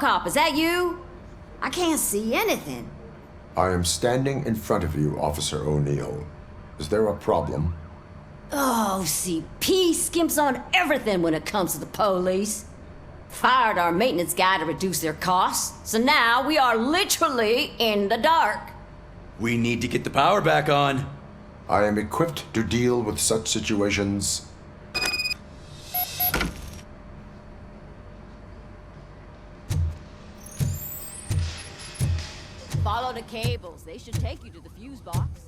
RoboCop, is that you? I can't see anything. I am standing in front of you, Officer O'Neill. Is there a problem? Oh, CP skimps on everything when it comes to the police. Fired our maintenance guy to reduce their costs, so now we are literally in the dark. We need to get the power back on. I am equipped to deal with such situations. Follow the cables. They should take you to the fuse box.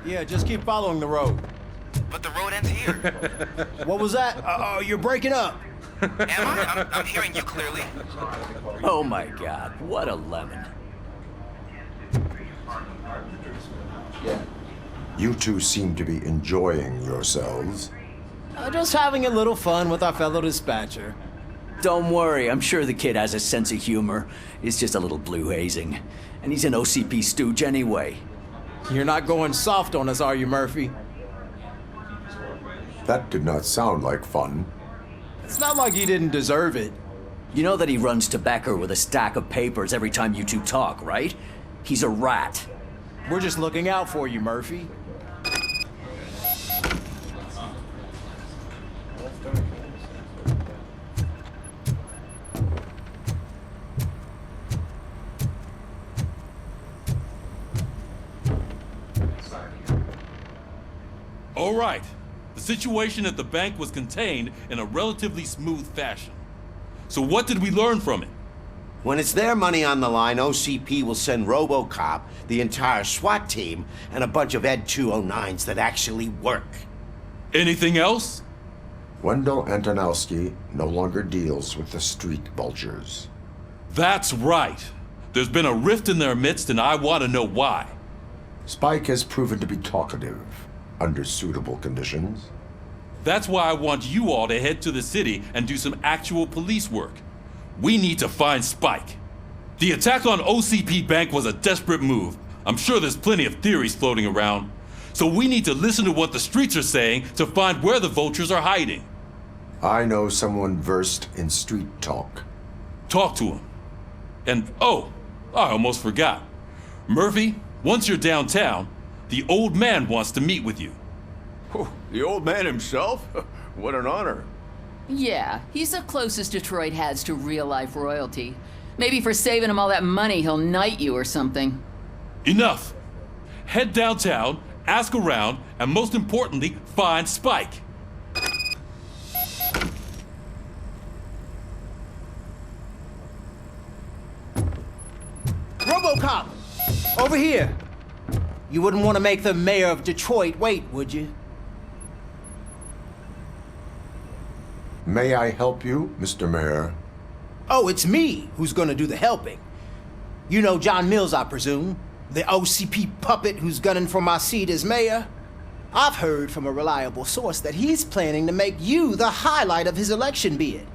Yeah, just keep following the road. But the road ends here. What was that? Oh, you're breaking up. Am I? I'm hearing you clearly. Oh my God, what a lemon. You two seem to be enjoying yourselves. Just having a little fun with our fellow dispatcher. Don't worry, I'm sure the kid has a sense of humor. It's just a little blue hazing. And he's an OCP stooge anyway. You're not going soft on us, are you, Murphy? That did not sound like fun. It's not like you didn't deserve it. You know that he runs tobacco with a stack of papers every time you two talk, right? He's a rat. We're just looking out for you, Murphy. All right. The situation at the bank was contained in a relatively smooth fashion. So what did we learn from it? When it's their money on the line, OCP will send RoboCop, the entire SWAT team, and a bunch of Ed 209s that actually work. Anything else? Wendell Antonowski no longer deals with the street vultures. That's right. There's been a rift in their midst, and I want to know why. Spike has proven to be talkative under suitable conditions. That's why I want you all to head to the city and do some actual police work. We need to find Spike. The attack on OCP Bank was a desperate move. I'm sure there's plenty of theories floating around. So we need to listen to what the streets are saying to find where the vultures are hiding. I know someone versed in street talk. Talk to him. And oh, I almost forgot. Murphy, once you're downtown, the old man wants to meet with you. Oh, the old man himself? What an honor. Yeah, he's the closest Detroit has to real-life royalty. Maybe for saving him all that money, he'll knight you or something. Enough. Head downtown, ask around, and most importantly, find Spike. RoboCop! Over here! You wouldn't want to make the mayor of Detroit wait, would you? May I help you, Mr. Mayor? Oh, it's me who's gonna do the helping. You know John Mills, I presume? The OCP puppet who's gunning for my seat as mayor? I've heard from a reliable source that he's planning to make you the highlight of his election bid.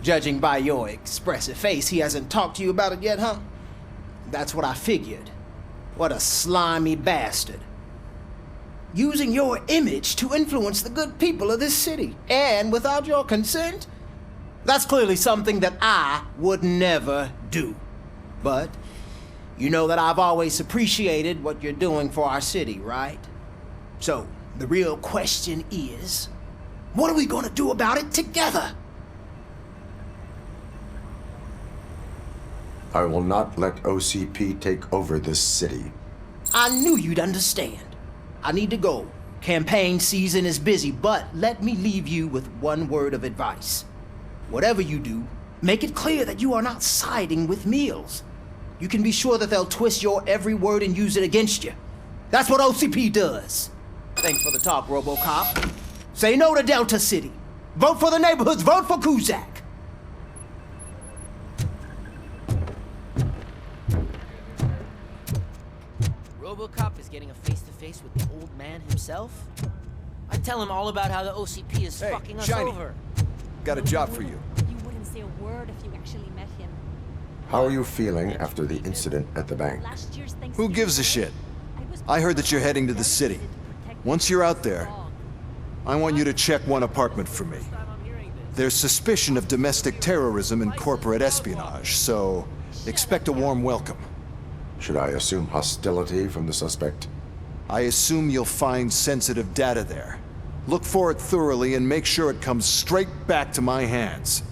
Judging by your expressive face, he hasn't talked to you about it yet, huh? That's what I figured. What a slimy bastard. using your image to influence the good people of this city. And without your consent, that's clearly something that I would never do. But you know that I've always appreciated what you're doing for our city, right? So, the real question is, what are we gonna do about it together? I will not let OCP take over this city. I knew you'd understand. I need to go. Campaign season is busy, but let me leave you with one word of advice. Whatever you do, make it clear that you are not siding with Mills. You can be sure that they'll twist your every word and use it against you. That's what OCP does. Thanks for the talk, RoboCop. Say no to Delta City. Vote for the neighborhoods. Vote for Kuzak. RoboCop is getting a face-to-face with the old man himself? I tell him all about how the OCP is fucking us Shiny. over. Got a job for you. You wouldn't say a word if you actually met him. How are you feeling after the incident at the bank? Last year's Who Thanksgiving gives a break, shit? was I heard that you're heading to the city. Once you're out there, I want you to check one apartment for me. There's suspicion of domestic terrorism and corporate espionage, so expect a warm welcome. Should I assume hostility from the suspect? I assume you'll find sensitive data there. Look for it thoroughly and make sure it comes straight back to my hands.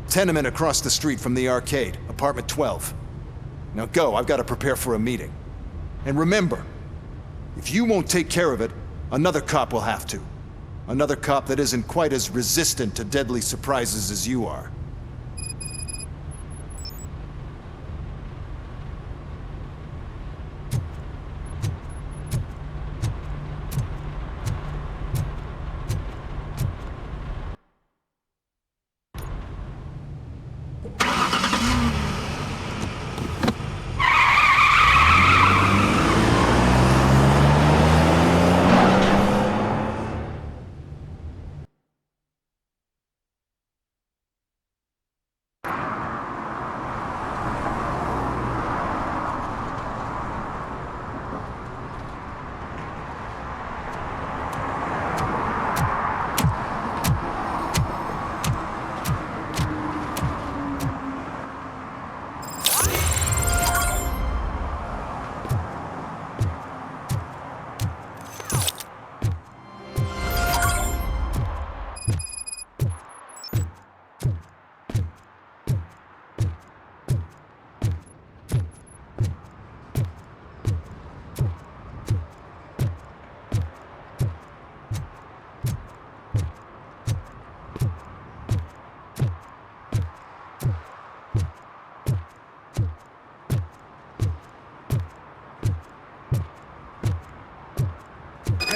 Tenement across the street from the arcade, apartment 12. Now go, I've got to prepare for a meeting. And remember, if you won't take care of it, another cop will have to. Another cop that isn't quite as resistant to deadly surprises as you are.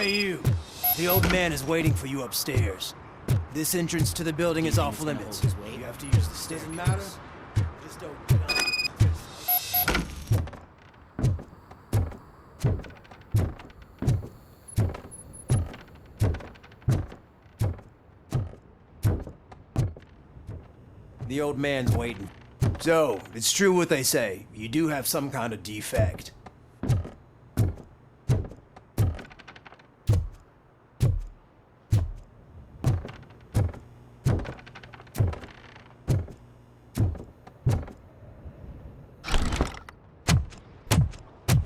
Hey you, the old man is waiting for you upstairs. This entrance to the building is off limits. You have to use the stairs. Doesn't matter. Just don't get on. The old man's waiting. So, it's true what they say. You do have some kind of defect.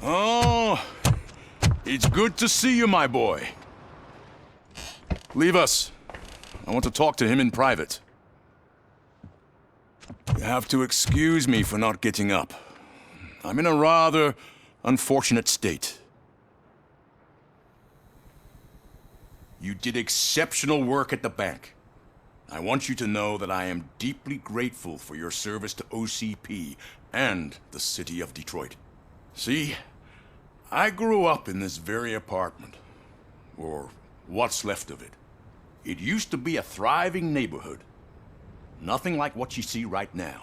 Oh, it's good to see you, my boy. Leave us. I want to talk to him in private. You have to excuse me for not getting up. I'm in a rather unfortunate state. You did exceptional work at the bank. I want you to know that I am deeply grateful for your service to OCP and the city of Detroit. See, I grew up in this very apartment, or what's left of it. It used to be a thriving neighborhood. Nothing like what you see right now.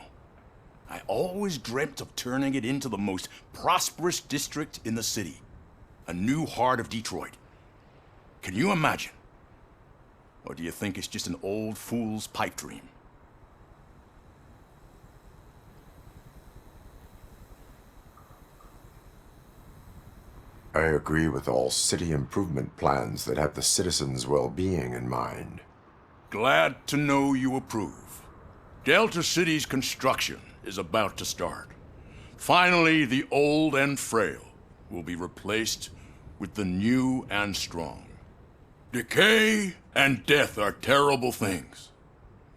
I always dreamt of turning it into the most prosperous district in the city. A new heart of Detroit. Can you imagine? Or do you think it's just an old fool's pipe dream? I agree with all city improvement plans that have the citizens' well-being in mind. Glad to know you approve. Delta City's construction is about to start. Finally, the old and frail will be replaced with the new and strong. Decay and death are terrible things.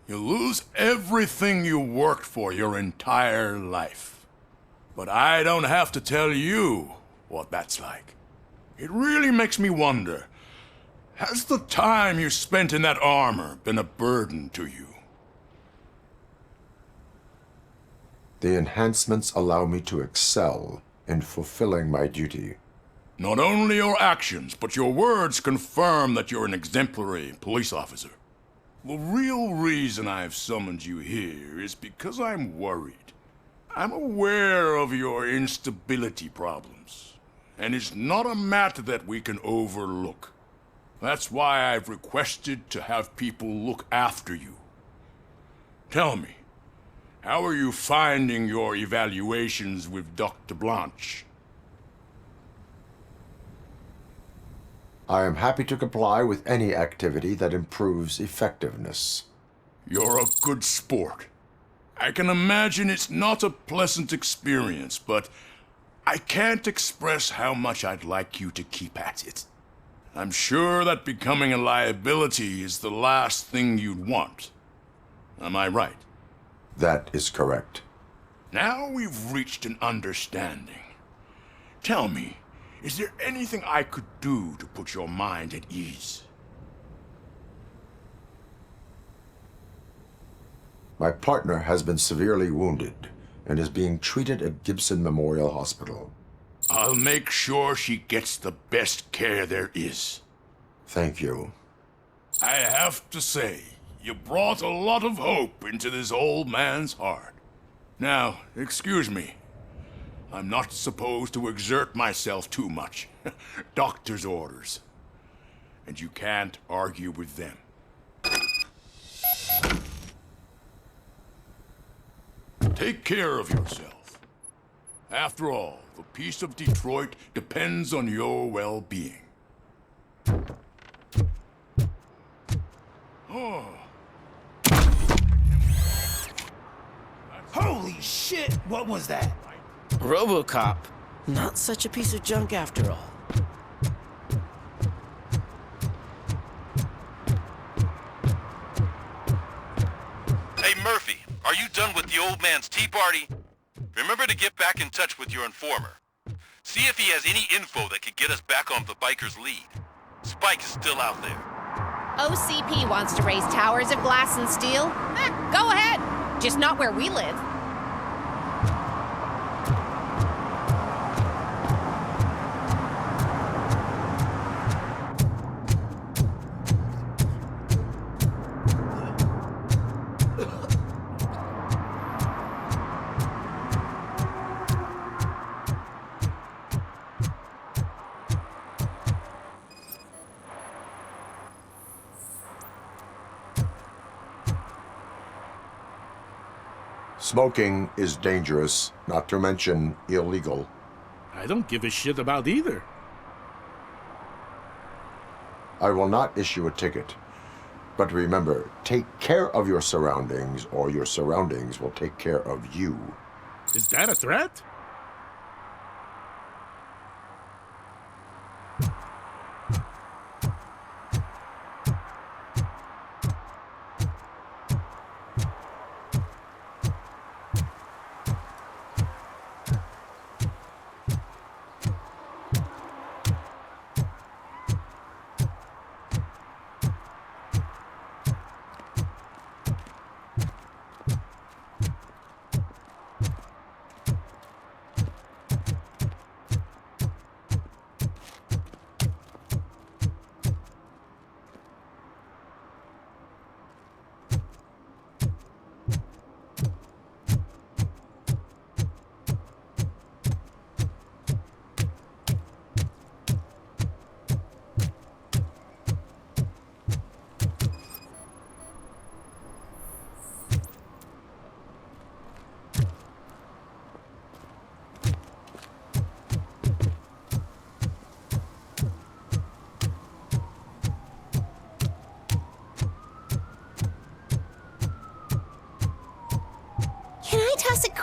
You lose everything you worked for your entire life. But I don't have to tell you what that's like. It really makes me wonder, has the time you spent in that armor been a burden to you? The enhancements allow me to excel in fulfilling my duty. Not only your actions, but your words confirm that you're an exemplary police officer. The real reason I've summoned you here is because I'm worried. I'm aware of your instability problems, and it's not a matter that we can overlook. That's why I've requested to have people look after you. Tell me, how are you finding your evaluations with Dr. Blanche? I am happy to comply with any activity that improves effectiveness. You're a good sport. I can imagine it's not a pleasant experience, but I can't express how much I'd like you to keep at it. I'm sure that becoming a liability is the last thing you'd want. Am I right? That is correct. Now we've reached an understanding. Tell me, is there anything I could do to put your mind at ease? My partner has been severely wounded and is being treated at Gibson Memorial Hospital. I'll make sure she gets the best care there is. Thank you. I have to say, you brought a lot of hope into this old man's heart. Now, excuse me. I'm not supposed to exert myself too much. Doctor's orders. And you can't argue with them. Take care of yourself. After all, the peace of Detroit depends on your well-being. Oh. Holy shit! What was that? RoboCop. Not such a piece of junk after all. Hey, Murphy, are you done with the old man's tea party? Remember to get back in touch with your informer. See if he has any info that could get us back on the biker's lead. Spike is still out there. OCP wants to raise towers of glass and steel. Go ahead. Just not where we live. Smoking is dangerous, not to mention illegal. I don't give a shit about either. I will not issue a ticket. But remember, take care of your surroundings, or your surroundings will take care of you. Is that a threat?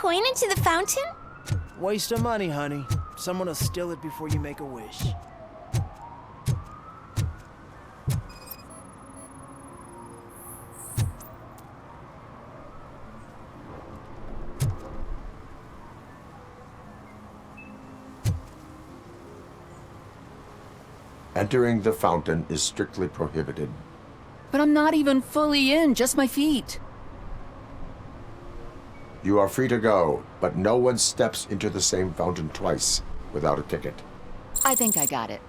coin into the fountain? Waste of money, honey. Someone will steal it before you make a wish. Entering the fountain is strictly prohibited. But I'm not even fully in, just my feet. You are free to go, but no one steps into the same fountain twice without a ticket. I think I got it.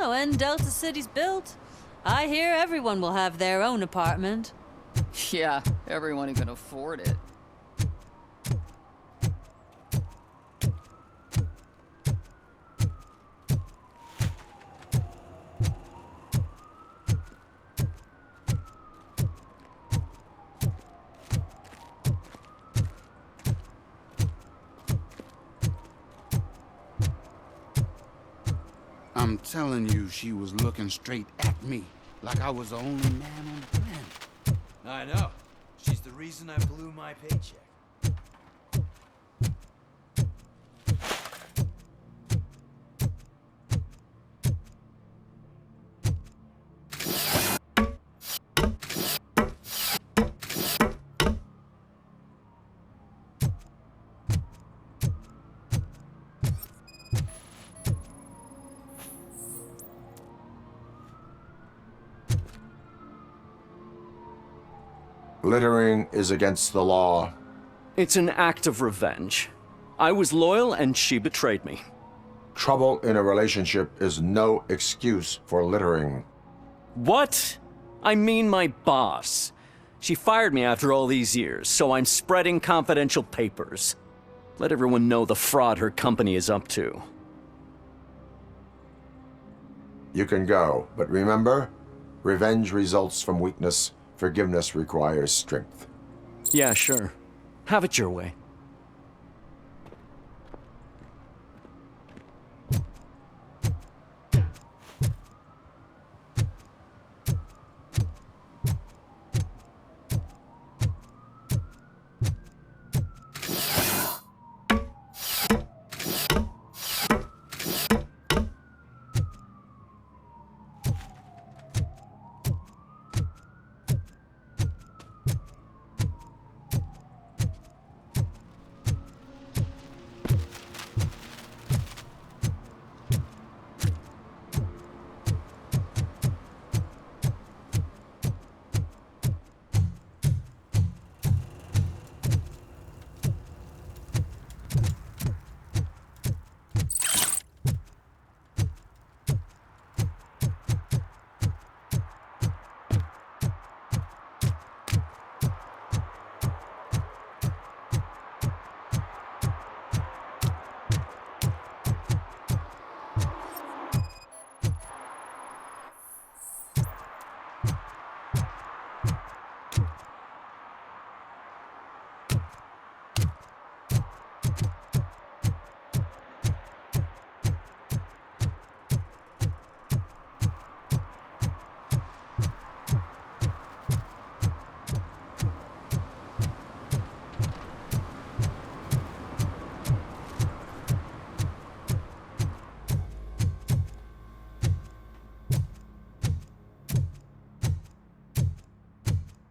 Oh, and Delta City's built. I hear everyone will have their own apartment. Yeah, everyone who can afford it. I'm telling you, she was looking straight at me, like I was the only man on the planet. I know. She's the reason I blew my paycheck. Littering is against the law. It's an act of revenge. I was loyal and she betrayed me. Trouble in a relationship is no excuse for littering. What? I mean my boss. She fired me after all these years, so I'm spreading confidential papers. Let everyone know the fraud her company is up to. You can go, but remember, revenge results from weakness. Forgiveness requires strength. Yeah, sure. Have it your way.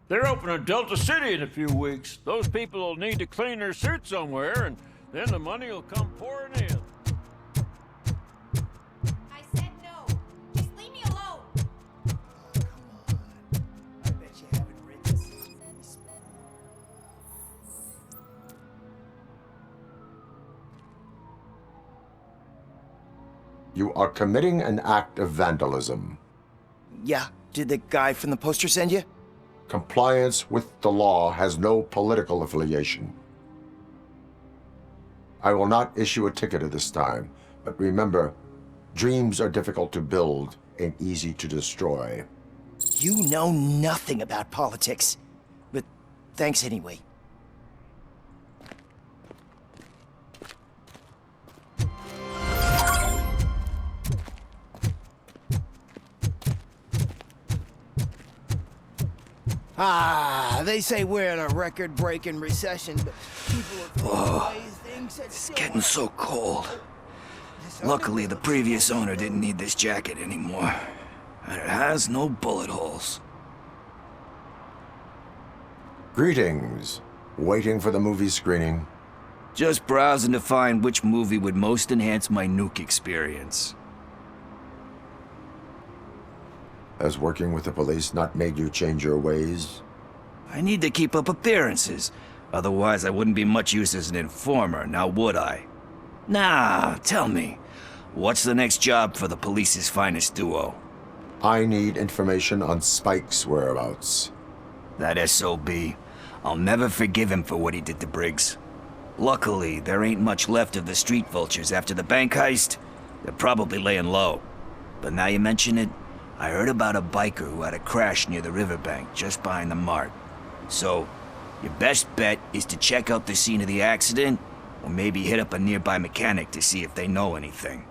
They're opening Delta City in a few weeks. Those people will need to clean their suits somewhere, and then the money will come pouring in. I said no. Just leave me alone. I bet you haven't read the series. are committing an act of vandalism. Yeah, did the guy from the poster send you? Compliance with the law has no political affiliation. I will not issue a ticket at this time, but remember, dreams are difficult to build and easy to destroy. You know nothing about politics. But thanks anyway. Ah, they say we're in a record-breaking recession, but people are throwing away things that It's getting so cold. Luckily, the previous owner didn't need this jacket anymore. And it has no bullet holes. Greetings. Waiting for the movie screening. Just browsing to find which movie would most enhance my nuke experience. Has working with the police not made you change your ways? I need to keep up appearances. Otherwise, I wouldn't be much use as an informer, now would I? Nah, tell me. What's the next job for the police's finest duo? I need information on Spike's whereabouts. That SOB. I'll never forgive him for what he did to Briggs. Luckily, there ain't much left of the street vultures after the bank heist. They're probably laying low. But now you mention it, I heard about a biker who had a crash near the riverbank just behind the mart. So, your best bet is to check out the scene of the accident, or maybe hit up a nearby mechanic to see if they know anything.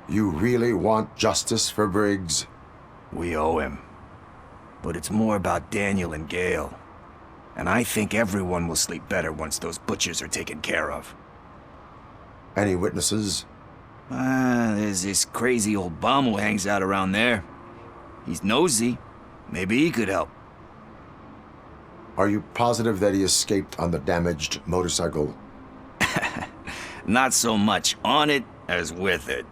You really want justice for Briggs? We owe him. But it's more about Daniel and Gale. And I think everyone will sleep better once those butchers are taken care of. Any witnesses? There's this crazy old bum who hangs out around there. He's nosy. Maybe he could help. Are you positive that he escaped on the damaged motorcycle? Not so much on it as with it.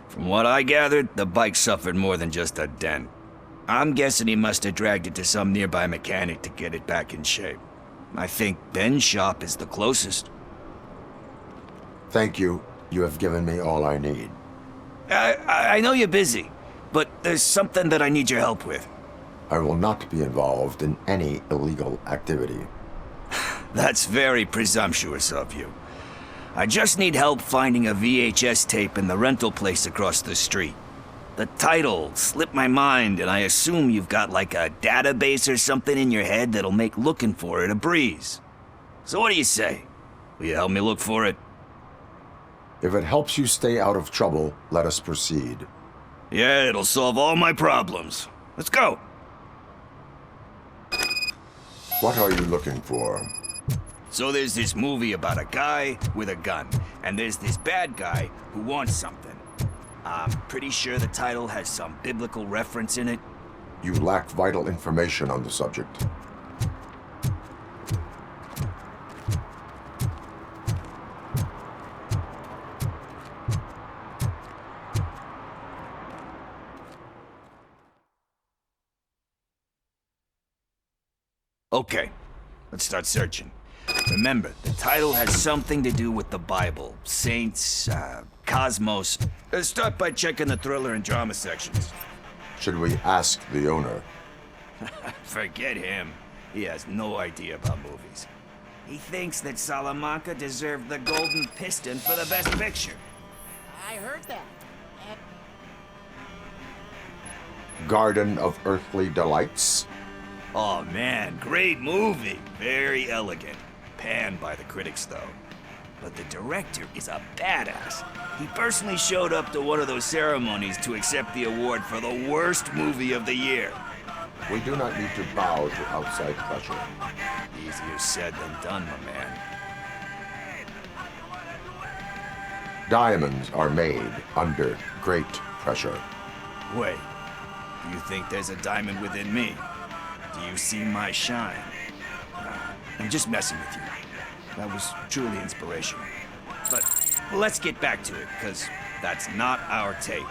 From what I gathered, the bike suffered more than just a dent. I'm guessing he must have dragged it to some nearby mechanic to get it back in shape. I think Ben's shop is the closest. Thank you. You have given me all I need. I know you're busy, but there's something that I need your help with. I will not be involved in any illegal activity. That's very presumptuous of you. I just need help finding a VHS tape in the rental place across the street. The title slipped my mind, and I assume you've got like a database or something in your head that'll make looking for it a breeze. So what do you say? Will you help me look for it? If it helps you stay out of trouble, let us proceed. Yeah, it'll solve all my problems. Let's go. What are you looking for? So there's this movie about a guy with a gun, and there's this bad guy who wants something. I'm pretty sure the title has some biblical reference in it. You lack vital information on the subject. Okay, let's start searching. Remember, the title has something to do with the Bible, saints, cosmos. Let's start by checking the thriller and drama sections. Should we ask the owner? Forget him. He has no idea about movies. He thinks that Salamanca deserved the Golden Piston for the Best Picture. I heard that. Garden of Earthly Delights? Oh man, great movie. Very elegant. Panned by the critics, though. But the director is a badass. He personally showed up to one of those ceremonies to accept the award for the worst movie of the year. We do not need to bow to outside pressure. Easier said than done, my man. Diamonds are made under great pressure. Wait, you think there's a diamond within me? Do you see my shine? I'm just messing with you. That was truly inspirational. But let's get back to it, because that's not our tape.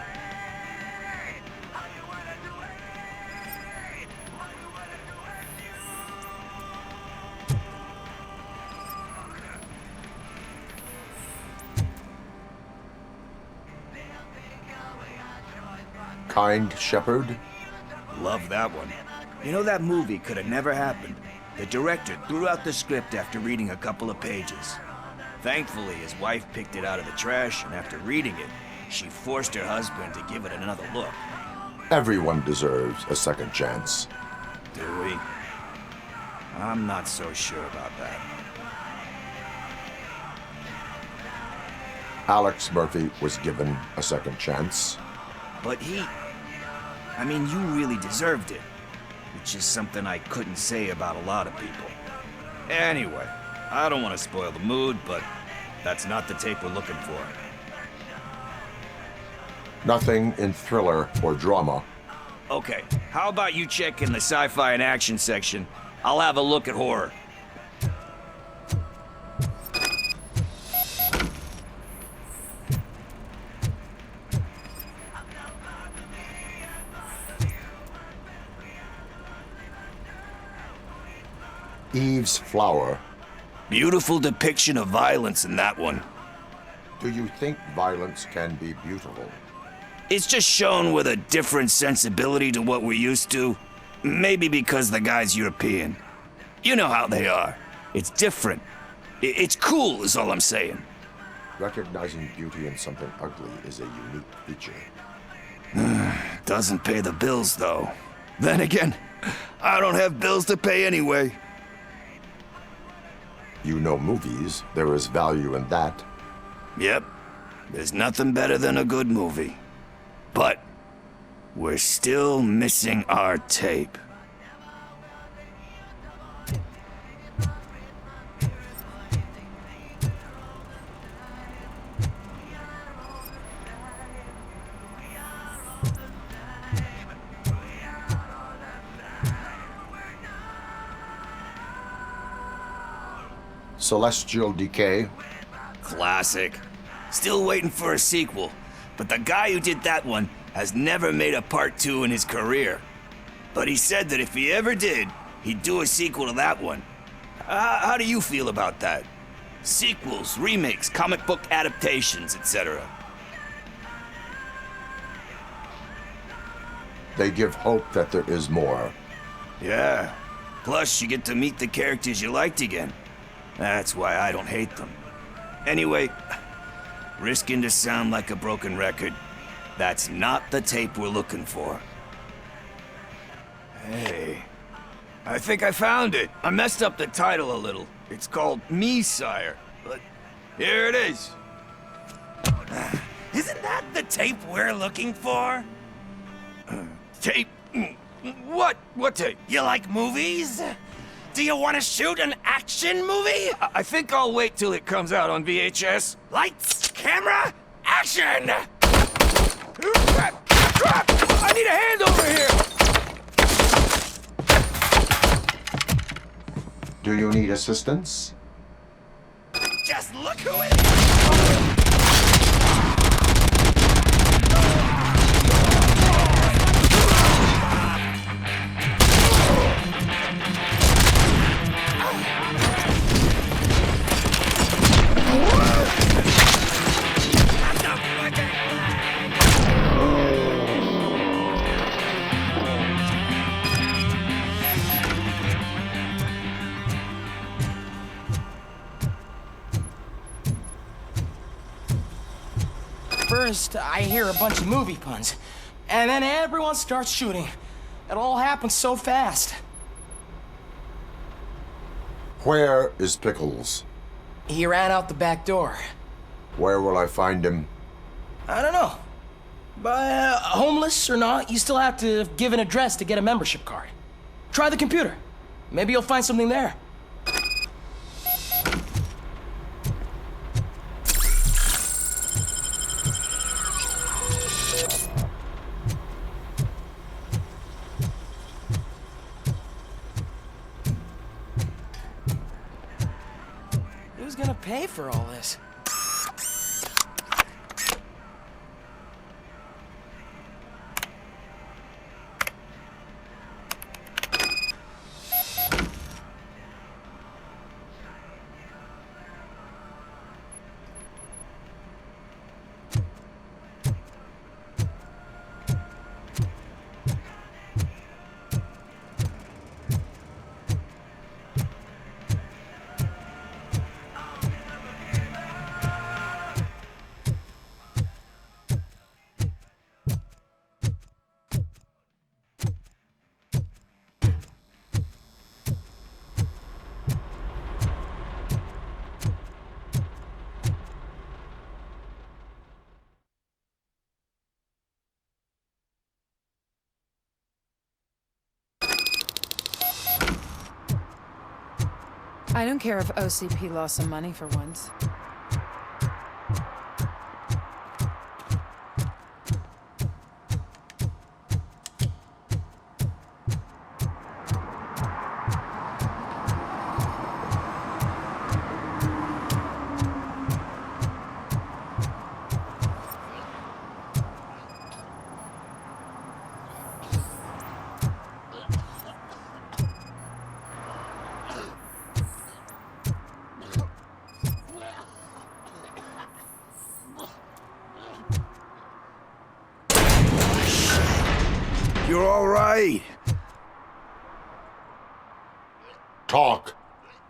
Kind Shepherd? Love that one. You know, that movie could have never happened. The director threw out the script after reading a couple of pages. Thankfully, his wife picked it out of the trash, and after reading it, she forced her husband to give it another look. Everyone deserves a second chance. Do we? I'm not so sure about that. Alex Murphy was given a second chance. But I mean, you really deserved it. Which is something I couldn't say about a lot of people. Anyway, I don't want to spoil the mood, but that's not the tape we're looking for. Nothing in thriller or drama. Okay, how about you check in the sci-fi and action section? I'll have a look at horror. Eve's Flower. Beautiful depiction of violence in that one. Do you think violence can be beautiful? It's just shown with a different sensibility to what we're used to. Maybe because the guy's European. You know how they are. It's different. It's cool is all I'm saying. Recognizing beauty in something ugly is a unique feature. Doesn't pay the bills, though. Then again, I don't have bills to pay anyway. You know movies. There is value in that. Yep. There's nothing better than a good movie. But we're still missing our tape. Celestial Decay. Classic. Still waiting for a sequel. But the guy who did that one has never made a part 2 in his career. But he said that if he ever did, he'd do a sequel to that one. How do you feel about that? Sequels, remakes, comic book adaptations, etc. They give hope that there is more. Yeah. Plus, you get to meet the characters you liked again. That's why I don't hate them. Anyway, risking to sound like a broken record, that's not the tape we're looking for. Hey, I think I found it. I messed up the title a little. It's called Me, Sire, but here it is. Isn't that the tape we're looking for? Tape? What? What tape? You like movies? Do you want to shoot an action movie? I think I'll wait till it comes out on VHS. Lights, camera, action! Crap! Crap! I need a hand over here! Do you need assistance? Just look who it is! First, I hear a bunch of movie puns, and then everyone starts shooting. It all happens so fast. Where is Pickles? He ran out the back door. Where will I find him? I don't know. But homeless or not, you still have to give an address to get a membership card. Try the computer. Maybe you'll find something there. Who's gonna pay for all this? I don't care if OCP lost some money for once. You're all right. Talk.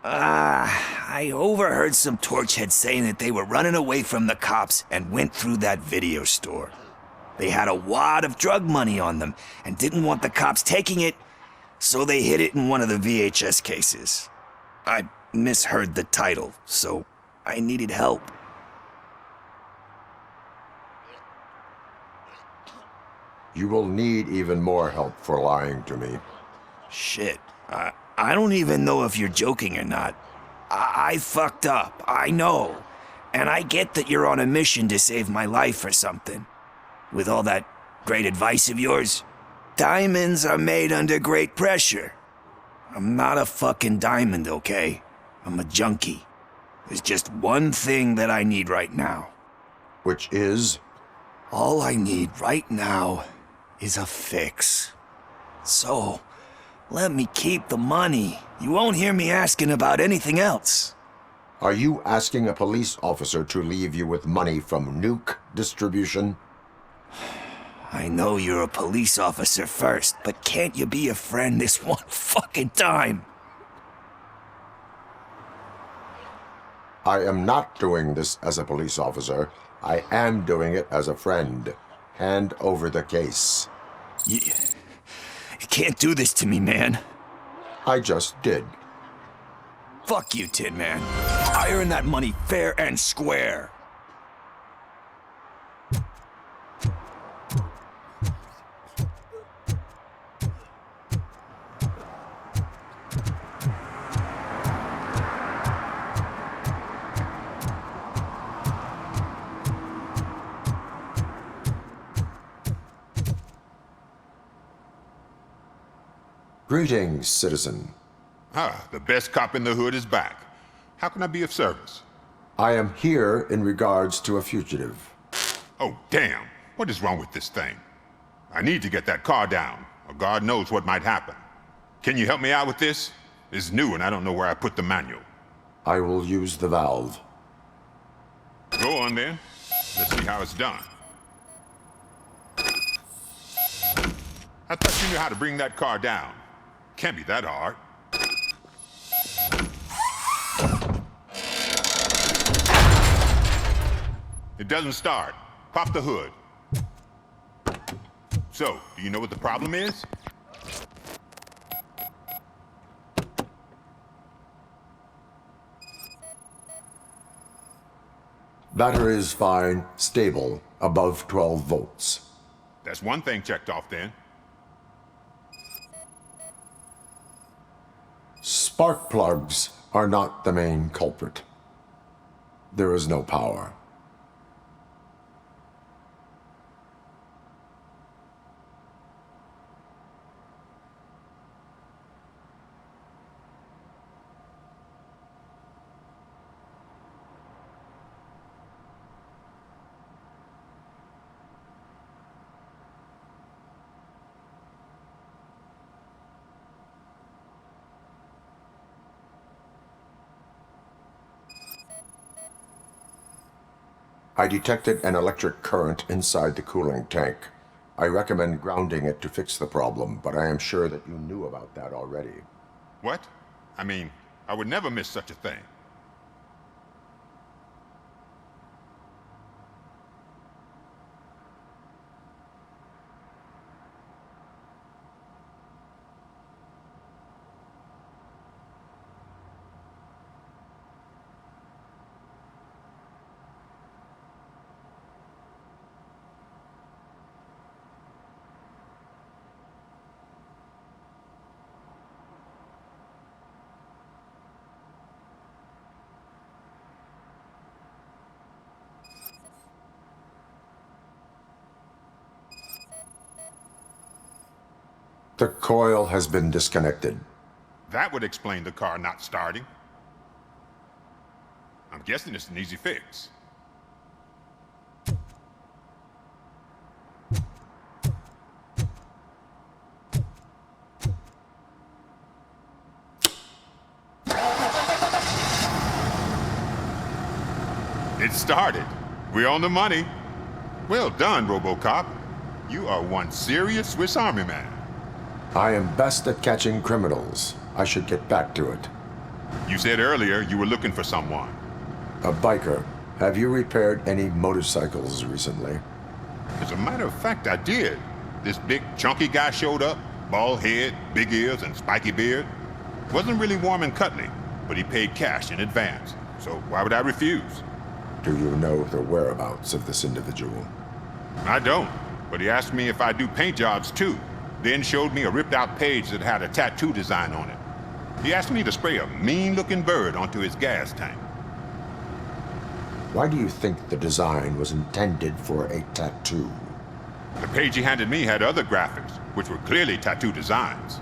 I overheard some torchheads saying that they were running away from the cops and went through that video store. They had a wad of drug money on them and didn't want the cops taking it, so they hid it in one of the VHS cases. I misheard the title, so I needed help. You will need even more help for lying to me. Shit. I don't even know if you're joking or not. I fucked up, I know. And I get that you're on a mission to save my life or something. With all that great advice of yours, diamonds are made under great pressure. I'm not a fucking diamond, okay? I'm a junkie. There's just one thing that I need right now. Which is? All I need right now is a fix. So, let me keep the money. You won't hear me asking about anything else. Are you asking a police officer to leave you with money from nuke distribution? I know you're a police officer first, but can't you be a friend this one fucking time? I am not doing this as a police officer. I am doing it as a friend. Hand over the case. You can't do this to me, man. I just did. Fuck you, Tin Man. I earned that money fair and square. Greetings, citizen. Ah, the best cop in the hood is back. How can I be of service? I am here in regards to a fugitive. Oh, damn. What is wrong with this thing? I need to get that car down, or God knows what might happen. Can you help me out with this? It's new and I don't know where I put the manual. I will use the valve. Go on then. Let's see how it's done. I thought you knew how to bring that car down. Can't be that hard. It doesn't start. Pop the hood. So, do you know what the problem is? Battery is fine, stable, above 12 volts. That's one thing checked off then. Spark plugs are not the main culprit. There is no power. I detected an electric current inside the cooling tank. I recommend grounding it to fix the problem, but I am sure that you knew about that already. What? I mean, I would never miss such a thing. The coil has been disconnected. That would explain the car not starting. I'm guessing it's an easy fix. It started. We're on the money. Well done, RoboCop. You are one serious Swiss Army man. I am best at catching criminals. I should get back to it. You said earlier you were looking for someone. A biker. Have you repaired any motorcycles recently? As a matter of fact, I did. This big, chunky guy showed up. Bald head, big ears, and spiky beard. Wasn't really warm and cuddly, but he paid cash in advance. So why would I refuse? Do you know the whereabouts of this individual? I don't, but he asked me if I do paint jobs too, then showed me a ripped-out page that had a tattoo design on it. He asked me to spray a mean-looking bird onto his gas tank. Why do you think the design was intended for a tattoo? The page he handed me had other graphics, which were clearly tattoo designs.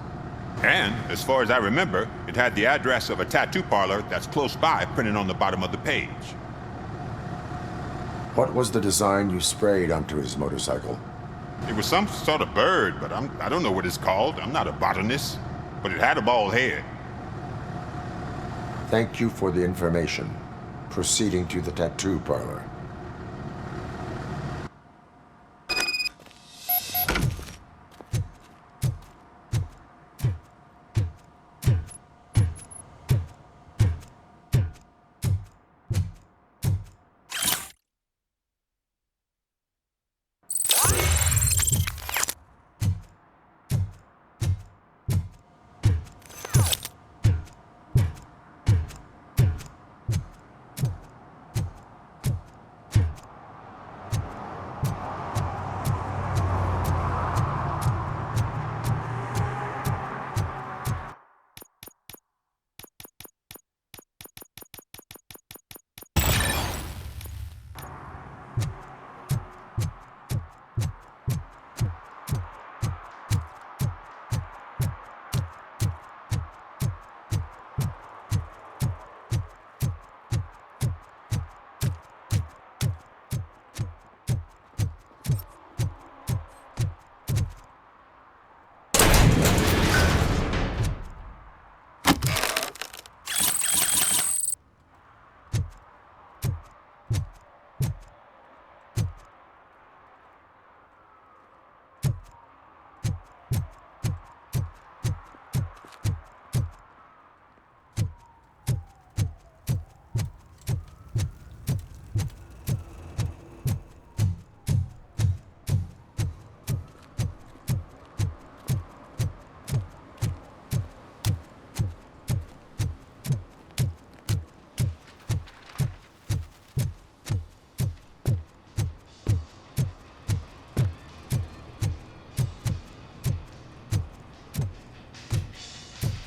And, as far as I remember, it had the address of a tattoo parlor that's close by printed on the bottom of the page. What was the design you sprayed onto his motorcycle? It was some sort of bird, but I don't know what it's called. I'm not a botanist. But it had a bald head. Thank you for the information. Proceeding to the tattoo parlor.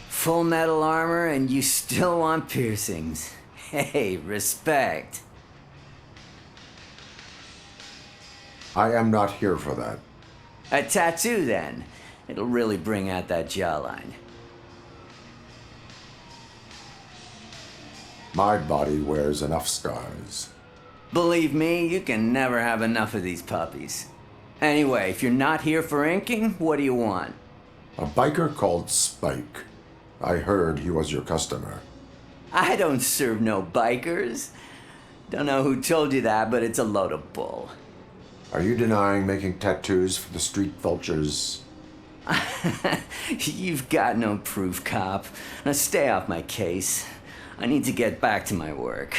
Full metal armor and you still want piercings. Hey, respect. I am not here for that. A tattoo, then. It'll really bring out that jawline. My body wears enough scars. Believe me, you can never have enough of these puppies. Anyway, if you're not here for inking, what do you want? A biker called Spike. I heard he was your customer. I don't serve no bikers. Don't know who told you that, but it's a load of bull. Are you denying making tattoos for the street vultures? You've got no proof, cop. Now stay off my case. I need to get back to my work.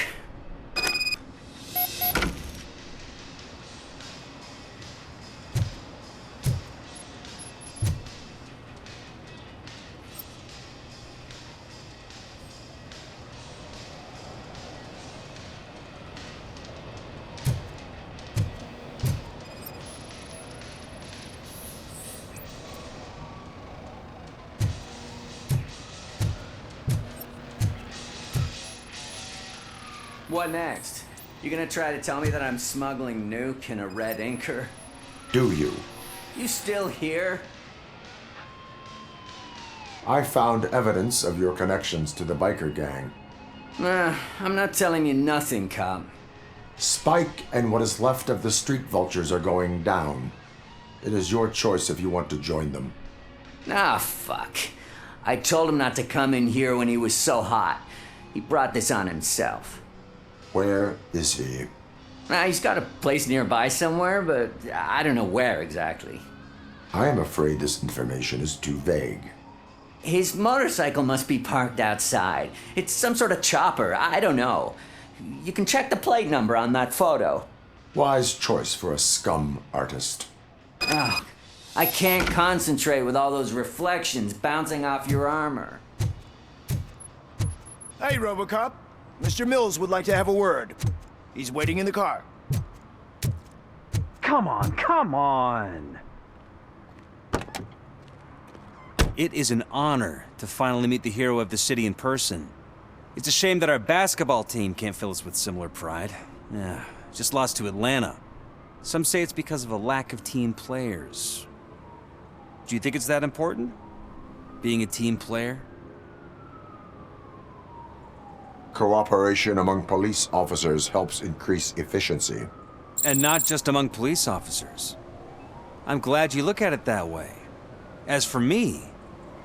What next? You gonna try to tell me that I'm smuggling nuke in a red inker? Do you? You still here? I found evidence of your connections to the biker gang. I'm not telling you nothing, cop. Spike and what is left of the street vultures are going down. It is your choice if you want to join them. Ah, fuck. I told him not to come in here when he was so hot. He brought this on himself. Where is he? He's got a place nearby somewhere, but I don't know where exactly. I am afraid this information is too vague. His motorcycle must be parked outside. It's some sort of chopper. I don't know. You can check the plate number on that photo. Wise choice for a scum artist. Oh, I can't concentrate with all those reflections bouncing off your armor. Hey, RoboCop. Mr. Mills would like to have a word. He's waiting in the car. Come on, come on! It is an honor to finally meet the hero of the city in person. It's a shame that our basketball team can't fill us with similar pride. Yeah, just lost to Atlanta. Some say it's because of a lack of team players. Do you think it's that important? Being a team player? Cooperation among police officers helps increase efficiency. And not just among police officers. I'm glad you look at it that way. As for me,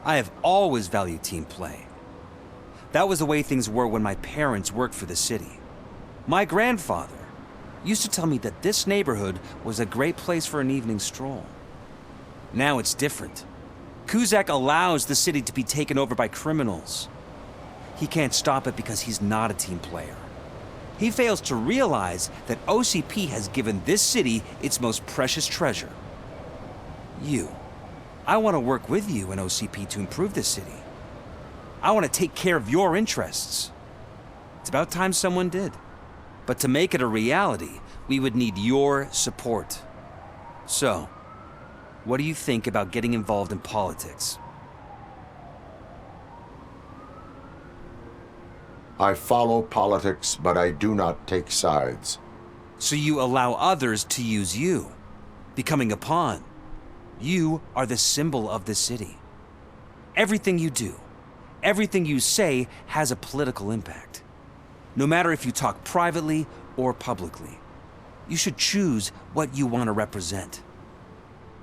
I have always valued team play. That was the way things were when my parents worked for the city. My grandfather used to tell me that this neighborhood was a great place for an evening stroll. Now it's different. Cusack allows the city to be taken over by criminals. He can't stop it because he's not a team player. He fails to realize that OCP has given this city its most precious treasure. You. I want to work with you and OCP to improve this city. I want to take care of your interests. It's about time someone did. But to make it a reality, we would need your support. So, what do you think about getting involved in politics? I follow politics, but I do not take sides. So you allow others to use you, becoming a pawn. You are the symbol of the city. Everything you do, everything you say has a political impact. No matter if you talk privately or publicly, you should choose what you want to represent.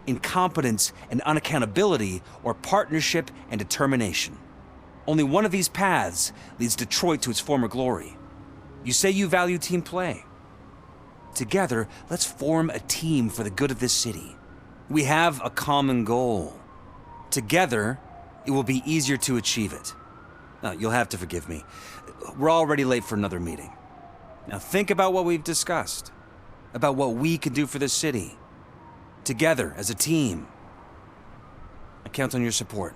Incompetence and unaccountability, or partnership and determination. Only one of these paths leads Detroit to its former glory. You say you value team play. Together, let's form a team for the good of this city. We have a common goal. Together, it will be easier to achieve it. Now, you'll have to forgive me. We're already late for another meeting. Now think about what we've discussed. About what we can do for this city. Together, as a team. I count on your support.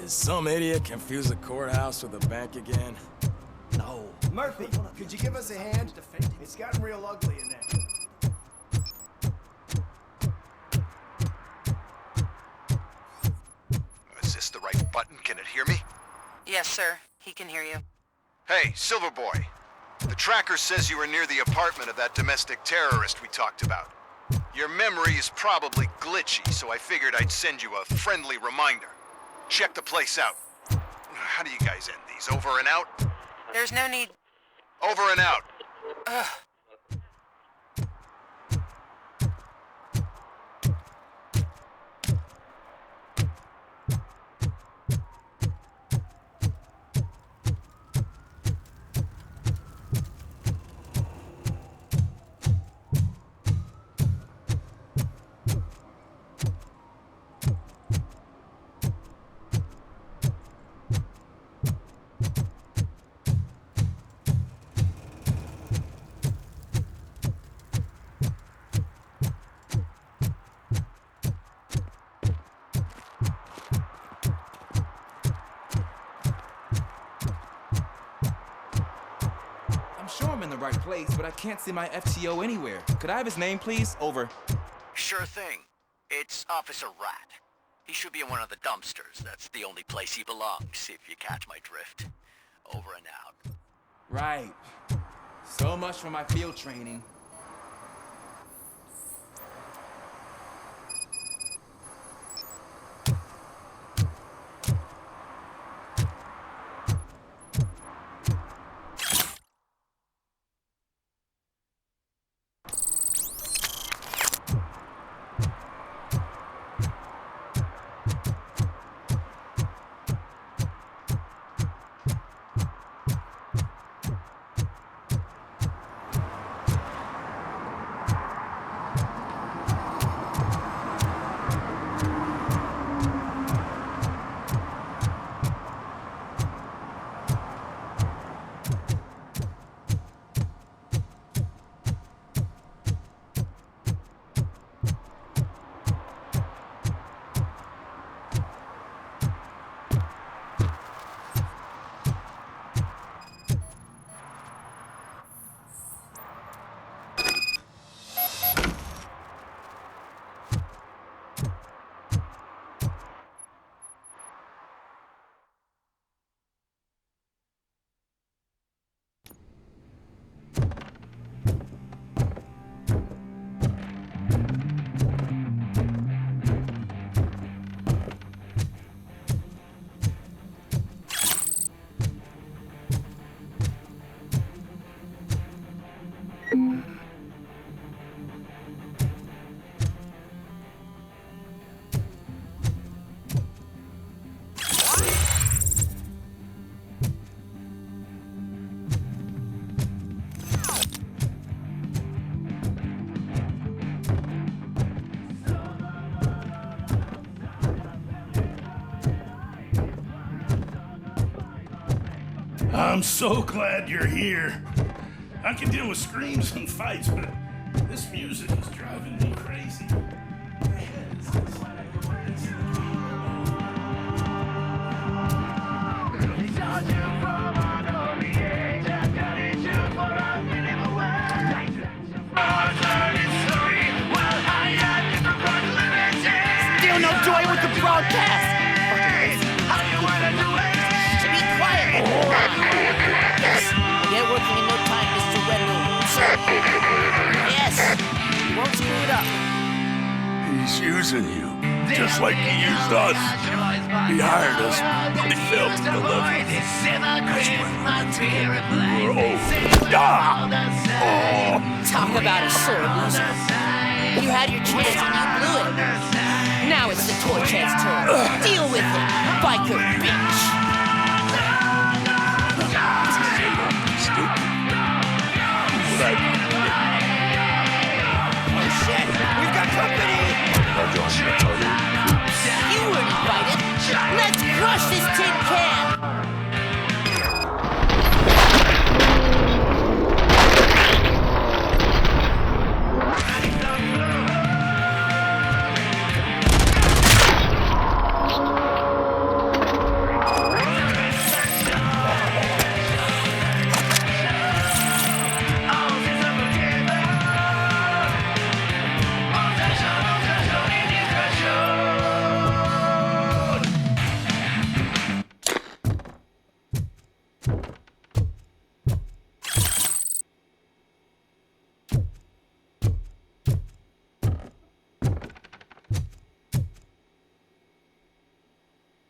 Some idiot confused the courthouse with a bank again. No. Murphy, could you give us a hand? It's gotten real ugly in there. Is this the right button? Can it hear me? Yes, sir. He can hear you. Hey, Silverboy. The tracker says you were near the apartment of that domestic terrorist we talked about. Your memory is probably glitchy, so I figured I'd send you a friendly reminder. Check the place out. How do you guys end these? Over and out? There's no need. Over and out. Ugh. right place, but I can't see my FTO anywhere. Could I have his name, please? Over. Sure thing. It's Officer Rat. He should be in one of the dumpsters. That's the only place he belongs, if you catch my drift. Over and out. Right. So much for my field training. I'm so glad you're here. I can deal with screams and fights, but this music is driving me crazy. Still no joy with the broadcast! Be quiet! Yes, get working in no time, Mr. Wendell. Sir. Yes, you won't screw it up. He's using you, just like he used us. He hired us, but he failed to deliver. That's when we're over. Talk about a sore loser. You had your chance and you blew it. Now it's the torch head's turn. Deal with it, biker bitch. Oh shit, we've got company! You weren't invited. Let's crush this tin can!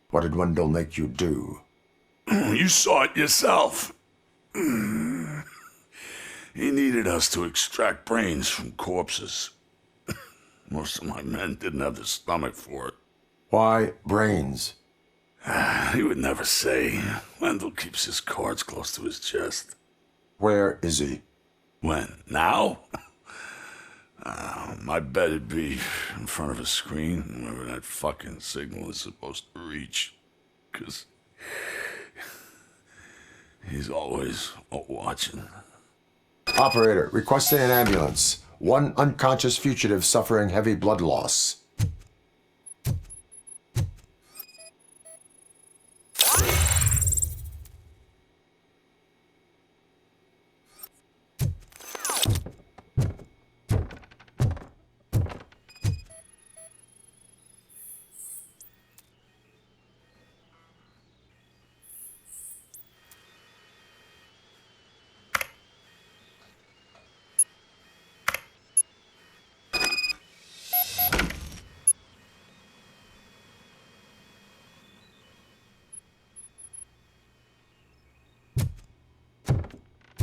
What did Wendell make you do? You saw it yourself. He needed us to extract brains from corpses. Most of my men didn't have the stomach for it. Why brains? He would never say. Wendell keeps his cards close to his chest. Where is he? When? Now? I bet it'd be in front of a screen, wherever that fucking signal is supposed to reach. 'Cause he's always watching. Operator, requesting an ambulance. One unconscious fugitive suffering heavy blood loss.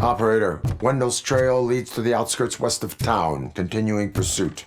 Operator, Wendell's trail leads to the outskirts west of town, continuing pursuit.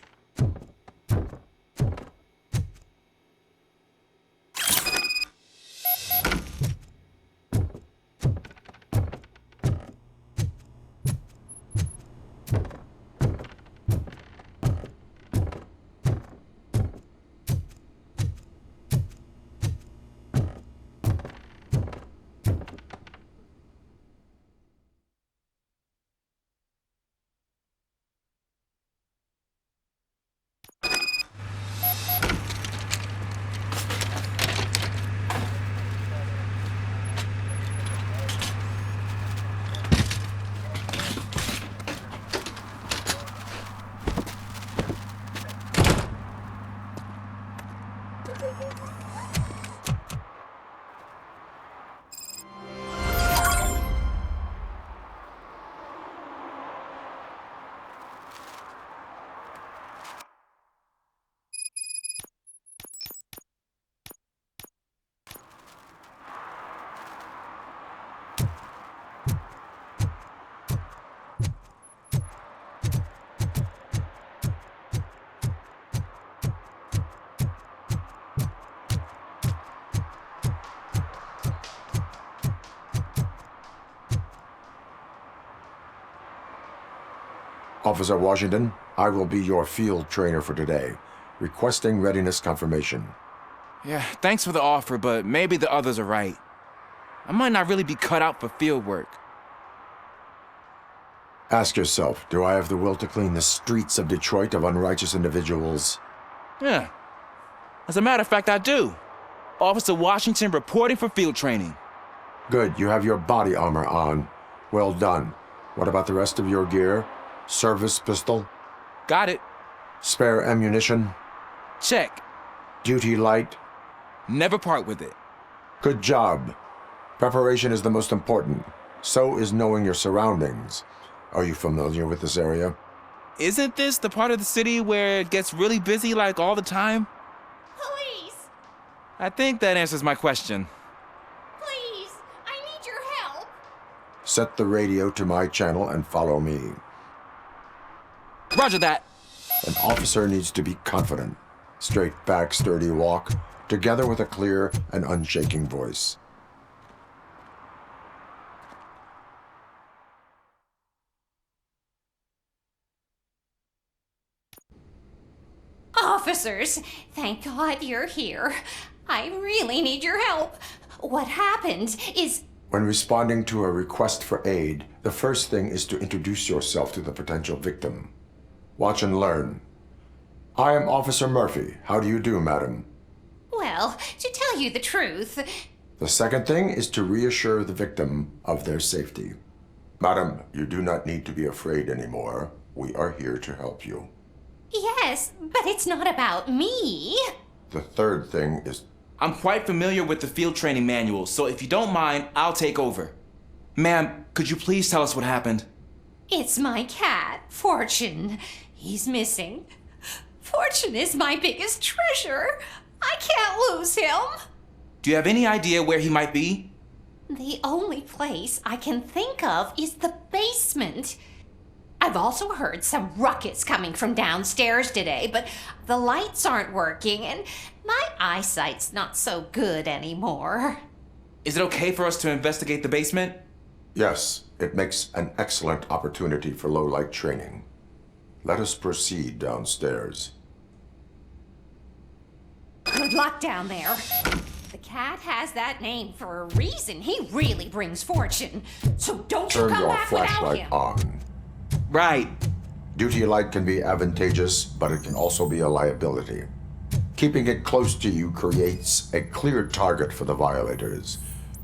Officer Washington, I will be your field trainer for today. Requesting readiness confirmation. Yeah, thanks for the offer, but maybe the others are right. I might not really be cut out for field work. Ask yourself, do I have the will to clean the streets of Detroit of unrighteous individuals? Yeah. As a matter of fact, I do. Officer Washington reporting for field training. Good, you have your body armor on. Well done. What about the rest of your gear? Service pistol? Got it. Spare ammunition? Check. Duty light? Never part with it. Good job. Preparation is the most important. So is knowing your surroundings. Are you familiar with this area? Isn't this the part of the city where it gets really busy like all the time? Police! I think that answers my question. Please! I need your help! Set the radio to my channel and follow me. Roger that. An officer needs to be confident. Straight back, sturdy walk, together with a clear and unshaking voice. Officers, thank God you're here. I really need your help. What happened is... When responding to a request for aid, the first thing is to introduce yourself to the potential victim. Watch and learn. I am Officer Murphy. How do you do, madam? Well, to tell you the truth... The second thing is to reassure the victim of their safety. Madam, you do not need to be afraid anymore. We are here to help you. Yes, but it's not about me. The third thing is... I'm quite familiar with the field training manual, so if you don't mind, I'll take over. Ma'am, could you please tell us what happened? It's my cat, Fortune. He's missing. Fortune is my biggest treasure. I can't lose him. Do you have any idea where he might be? The only place I can think of is the basement. I've also heard some ruckus coming from downstairs today, but the lights aren't working and my eyesight's not so good anymore. Is it okay for us to investigate the basement? Yes, it makes an excellent opportunity for low-light training. Let us proceed downstairs. Good luck down there. The cat has that name for a reason. He really brings fortune. So don't you Turn come your back without flashlight him. on. Right. Duty light can be advantageous, but it can also be a liability. Keeping it close to you creates a clear target for the violators.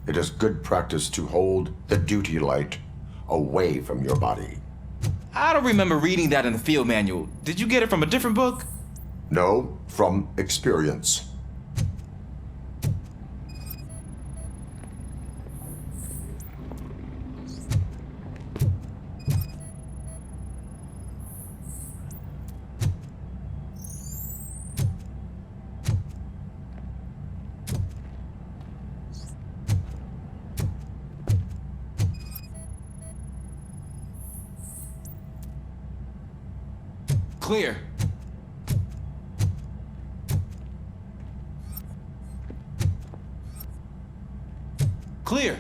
It is good practice to hold the duty light away from your body. I don't remember reading that in the field manual. Did you get it from a different book? No, from experience. Clear. Clear.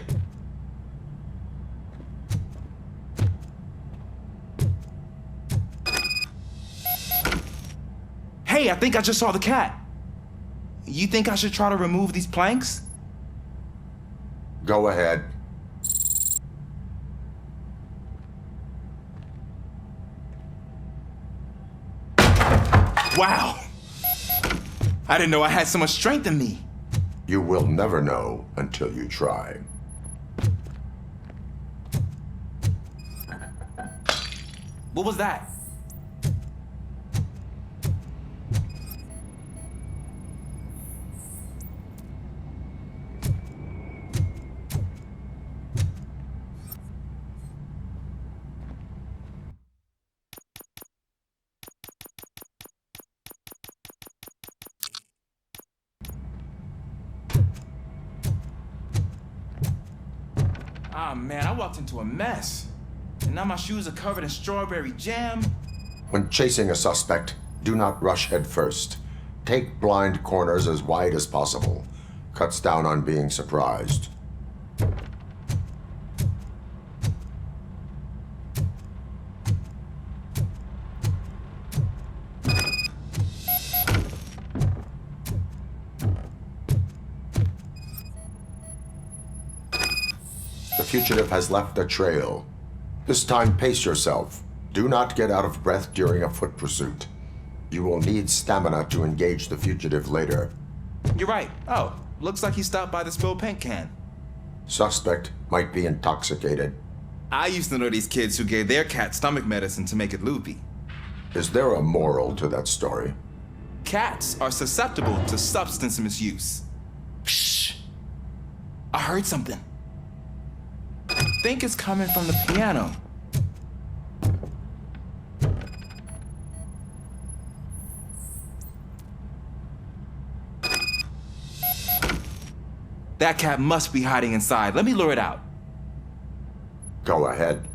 Hey, I think I just saw the cat. You think I should try to remove these planks? Go ahead. Wow. I didn't know I had so much strength in me. You will never know until you try. What was that? Ah, man, I walked into a mess. And now my shoes are covered in strawberry jam. When chasing a suspect, do not rush head first. Take blind corners as wide as possible. Cuts down on being surprised. The fugitive has left a trail. This time, pace yourself. Do not get out of breath during a foot pursuit. You will need stamina to engage the fugitive later. You're right. Oh, looks like he stopped by the spilled paint can. Suspect might be intoxicated. I used to know these kids who gave their cat stomach medicine to make it loopy. Is there a moral to that story? Cats are susceptible to substance misuse. Shh. I heard something. I think it's coming from the piano. That cat must be hiding inside. Let me lure it out. Go ahead.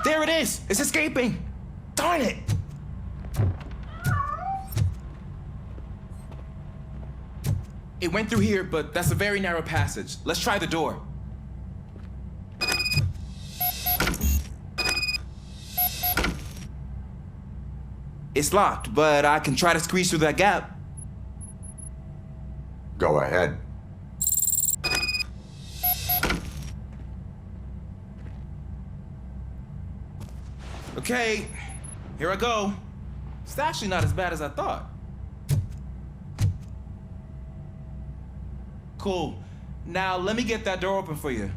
There it is! It's escaping! Darn it! It went through here, but that's a very narrow passage. Let's try the door. It's locked, but I can try to squeeze through that gap. Go ahead. Okay, here I go. It's actually not as bad as I thought. Cool. Now let me get that door open for you.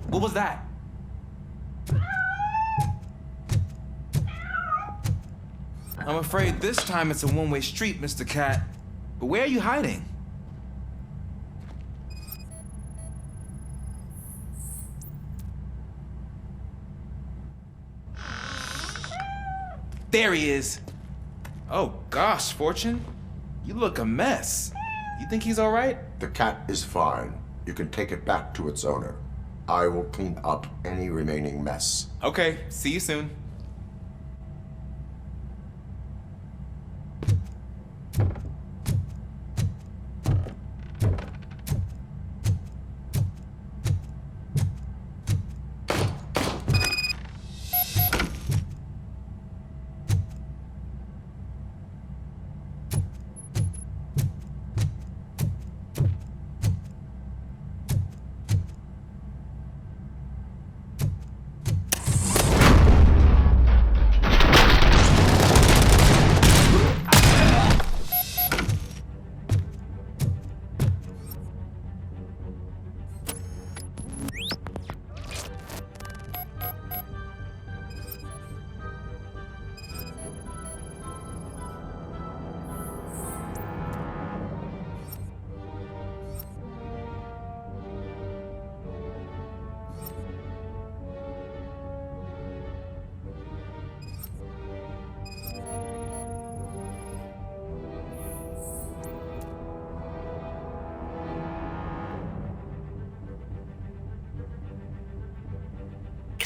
What was that? I'm afraid this time it's a one-way street, Mr. Cat. But where are you hiding? There he is. Oh gosh, Fortune. You look a mess. You think he's all right? The cat is fine. You can take it back to its owner. I will clean up any remaining mess. Okay, see you soon.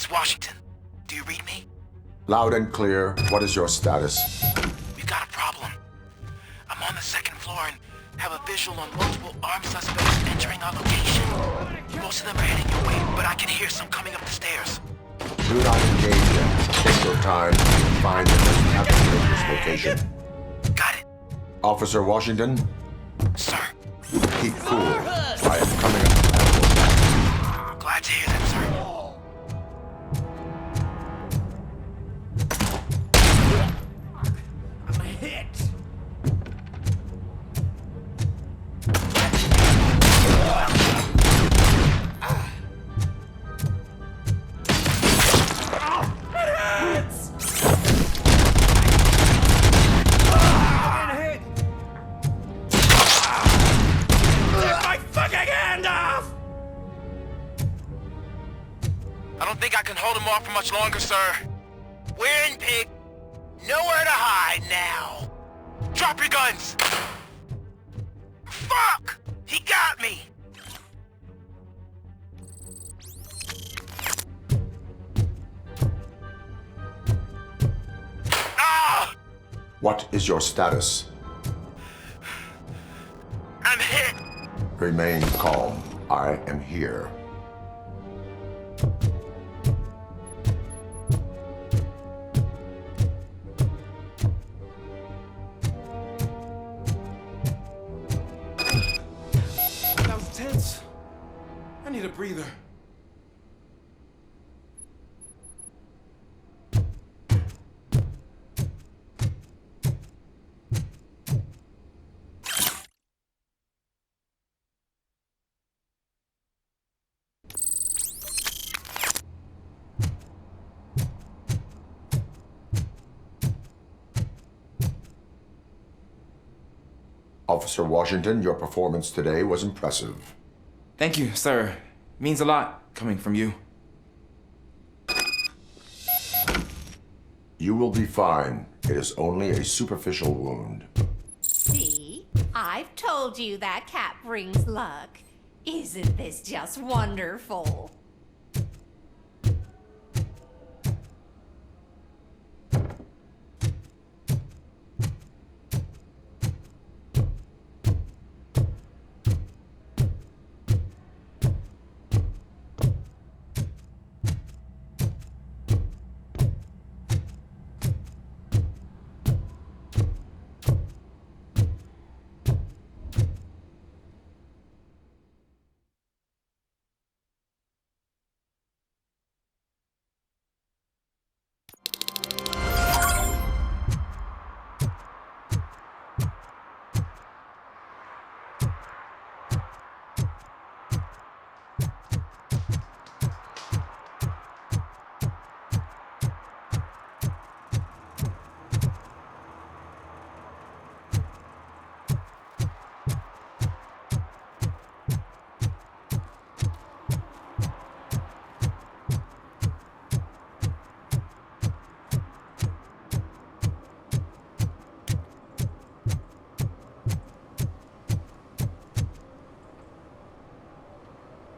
is Washington. Do you read me? Loud and clear. What is your status? We've got a problem. I'm on the second floor and have a visual on multiple armed suspects entering our location. Most of them are heading your way, but I can hear some coming up the stairs. Do not engage them. Take your time and find the most advantageous location. Got it. Officer Washington? Sir. Keep cool. I am coming up. Glad to hear that, sir. I'm hit. I don't think I can hold him off for much longer, sir. We're in, pig. Nowhere to hide now. Drop your guns! Fuck! He got me! Ah! What is your status? I'm hit! Remain calm. I am here. That was tense. I need a breather. Officer Washington, your performance today was impressive. Thank you, sir. Means a lot coming from you. You will be fine. It is only a superficial wound. See? I've told you that cat brings luck. Isn't this just wonderful?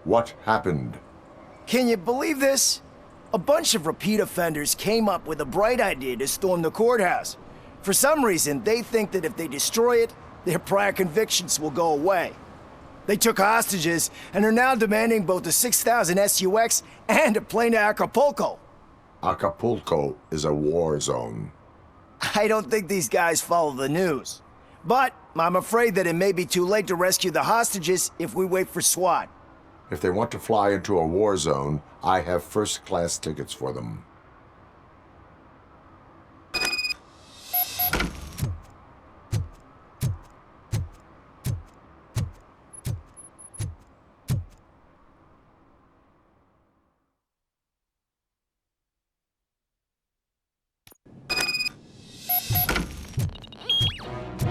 What happened? Can you believe this? A bunch of repeat offenders came up with a bright idea to storm the courthouse. For some reason, they think that if they destroy it, their prior convictions will go away. They took hostages and are now demanding both a 6,000 SUX and a plane to Acapulco. Acapulco is a war zone. I don't think these guys follow the news. But I'm afraid that it may be too late to rescue the hostages if we wait for SWAT. If they want to fly into a war zone, I have first-class tickets for them.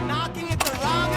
Knocking at the wrong...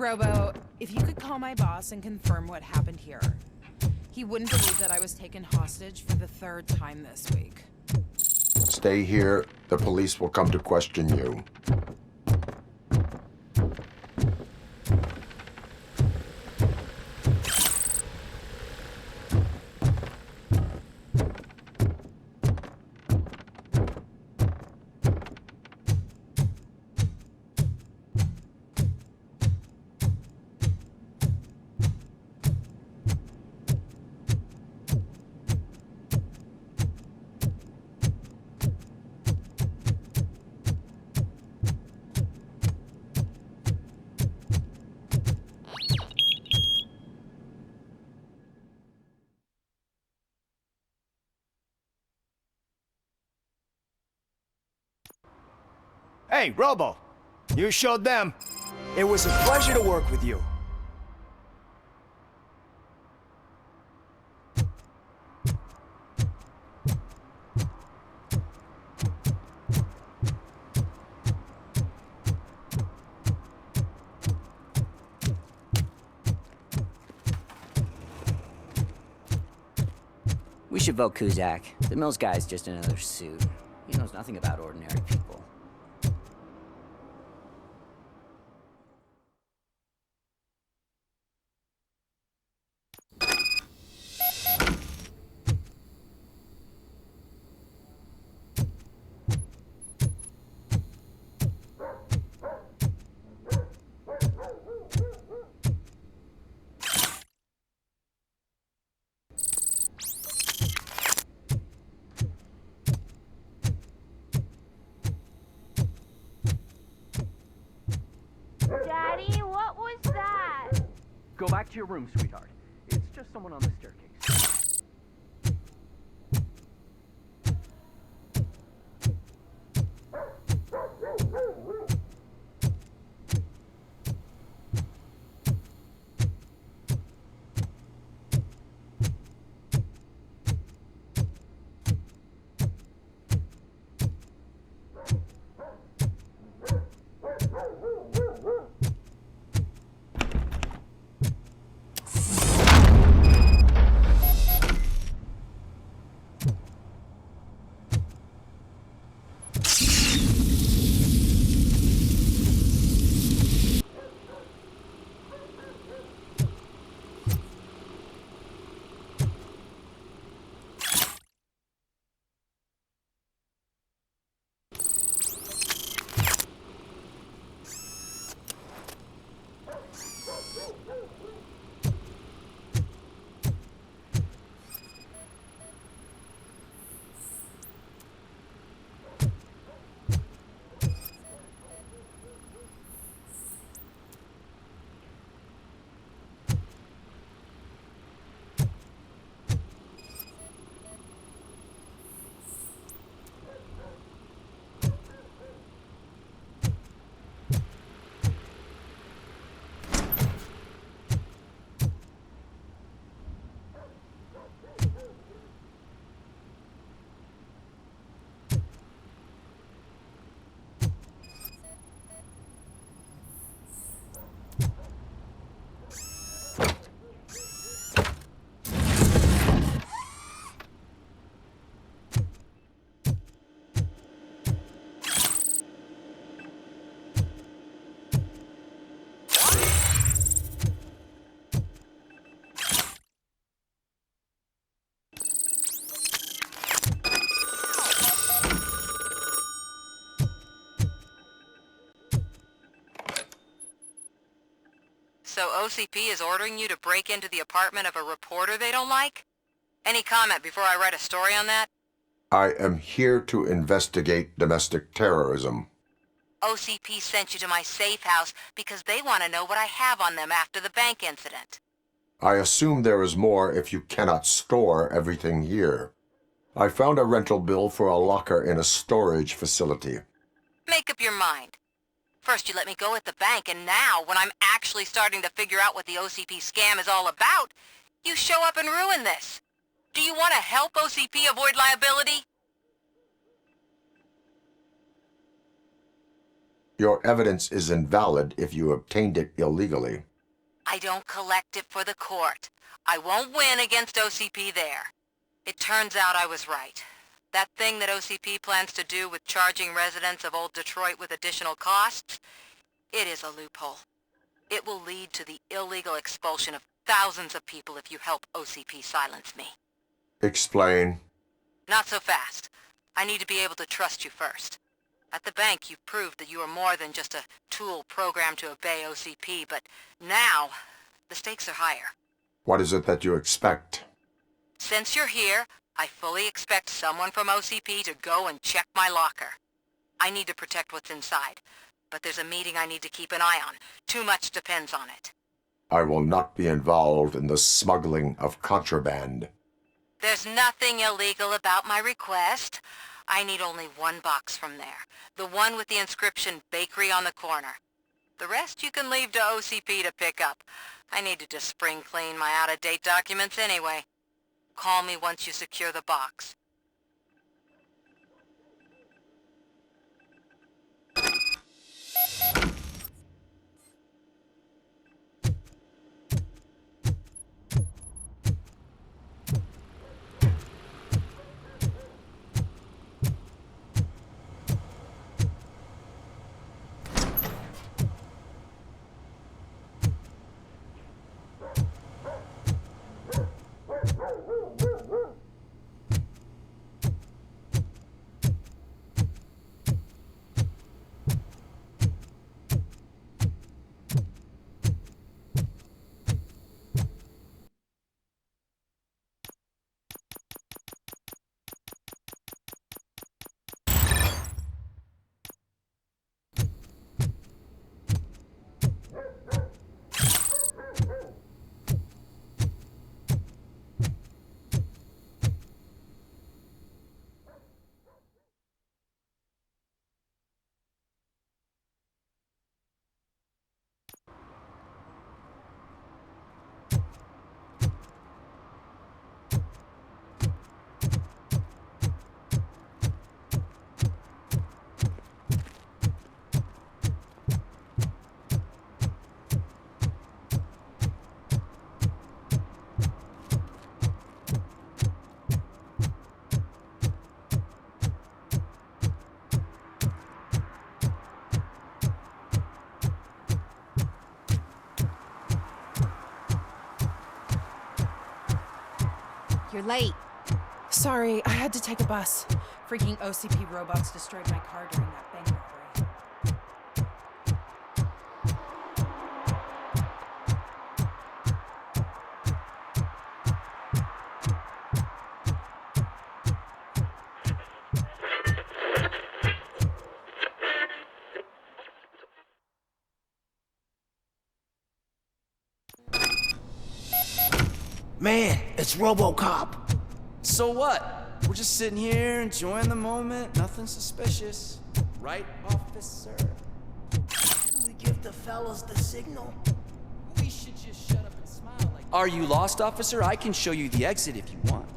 Robo, if you could call my boss and confirm what happened here. He wouldn't believe that I was taken hostage for the 3rd time this week. Stay here. The police will come to question you. Hey, Robo! You showed them. It was a pleasure to work with you. We should vote Kuzak. The Mills guy's just another suit. He knows nothing about ordinary people. Daddy, what was that? Go back to your room, sweetheart. It's just someone on the staircase. So OCP is ordering you to break into the apartment of a reporter they don't like? Any comment before I write a story on that? I am here to investigate domestic terrorism. OCP sent you to my safe house because they want to know what I have on them after the bank incident. I assume there is more if you cannot store everything here. I found a rental bill for a locker in a storage facility. Make up your mind. First you let me go at the bank, and now, when I'm actually starting to figure out what the OCP scam is all about, you show up and ruin this. Do you want to help OCP avoid liability? Your evidence is invalid if you obtained it illegally. I don't collect it for the court. I won't win against OCP there. It turns out I was right. That thing that OCP plans to do with charging residents of Old Detroit with additional costs, it is a loophole. It will lead to the illegal expulsion of thousands of people if you help OCP silence me. Explain. Not so fast. I need to be able to trust you first. At the bank, you've proved that you are more than just a tool programmed to obey OCP, but now, the stakes are higher. What is it that you expect? Since you're here, I fully expect someone from OCP to go and check my locker. I need to protect what's inside, but there's a meeting I need to keep an eye on. Too much depends on it. I will not be involved in the smuggling of contraband. There's nothing illegal about my request. I need only one box from there. The one with the inscription Bakery on the corner. The rest you can leave to OCP to pick up. I needed to spring clean my out-of-date documents anyway. Call me once you secure the box. You're late. Sorry, I had to take a bus. Freaking OCP robots destroyed my car during that bank robbery. Man, it's RoboCop. So what? We're just sitting here enjoying the moment. Nothing suspicious. Right, officer? Didn't we give the fellas the signal? We should just shut up and smile like... Are you lost, officer? I can show you the exit if you want.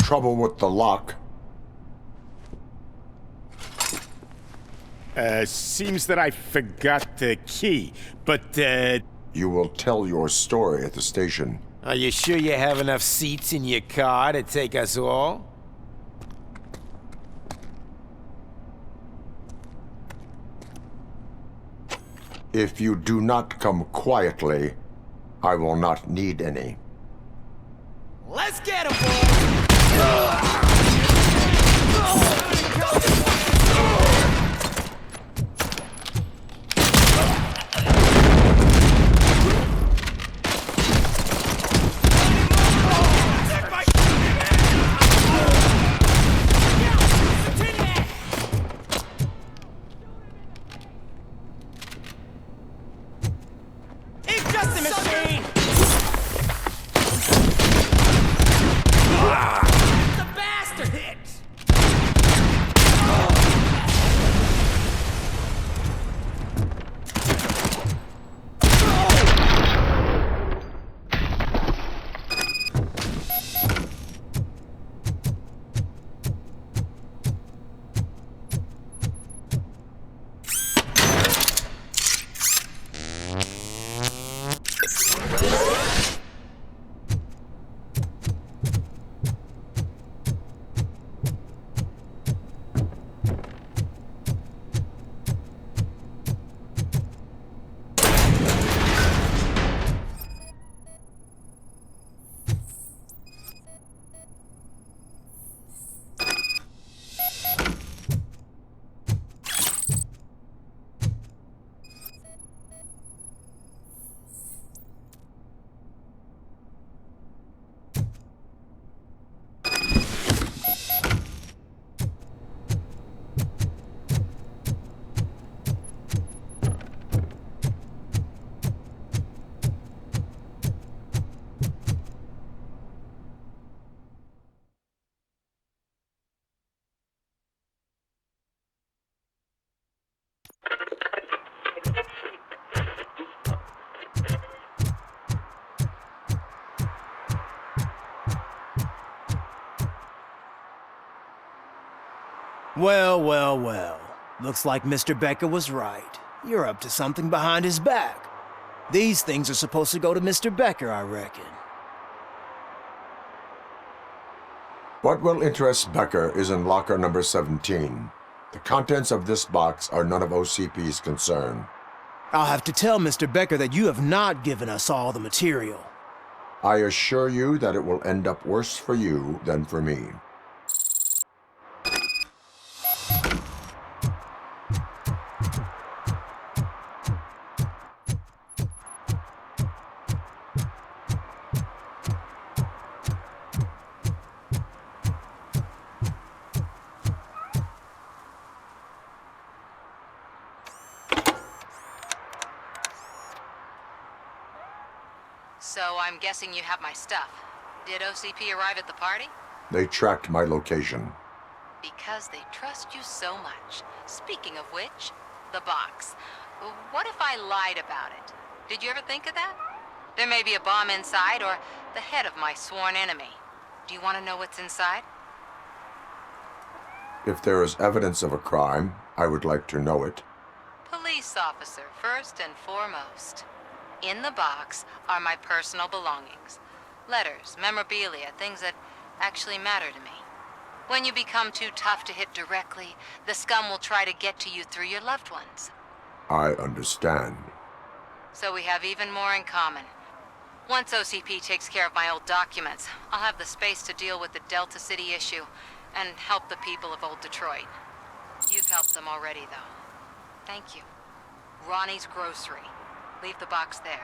Trouble with the lock. Seems that I forgot the key, but, You will tell your story at the station. Are you sure you have enough seats in your car to take us all? If you do not come quietly, I will not need any. Let's get him, boys! It's just a machine! Well, well, well. Looks like Mr. Becker was right. You're up to something behind his back. These things are supposed to go to Mr. Becker, I reckon. What will interest Becker is in locker number 17. The contents of this box are none of OCP's concern. I'll have to tell Mr. Becker that you have not given us all the material. I assure you that it will end up worse for you than for me. So I'm guessing you have my stuff. Did OCP arrive at the party? They tracked my location. Because they trust you so much. Speaking of which, the box. What if I lied about it? Did you ever think of that? There may be a bomb inside or the head of my sworn enemy. Do you want to know what's inside? If there is evidence of a crime, I would like to know it. Police officer, first and foremost. In the box are my personal belongings. Letters, memorabilia, things that actually matter to me. When you become too tough to hit directly, the scum will try to get to you through your loved ones. I understand. So we have even more in common. Once OCP takes care of my old documents, I'll have the space to deal with the Delta City issue and help the people of Old Detroit. You've helped them already, though. Thank you. Ronnie's Grocery. Leave the box there.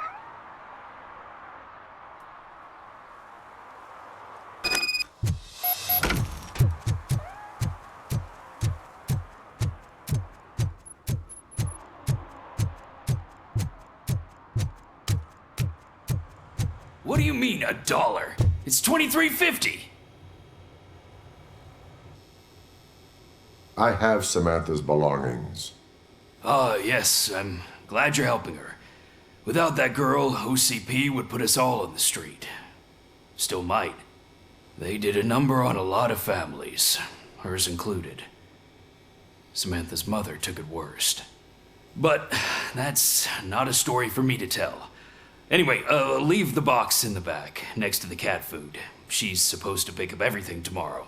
What do you mean, $1? It's $23.50. I have Samantha's belongings. Ah, yes, I'm glad you're helping her. Without that girl, OCP would put us all on the street. Still might. They did a number on a lot of families, hers included. Samantha's mother took it worst. But that's not a story for me to tell. Anyway, leave the box in the back, next to the cat food. She's supposed to pick up everything tomorrow.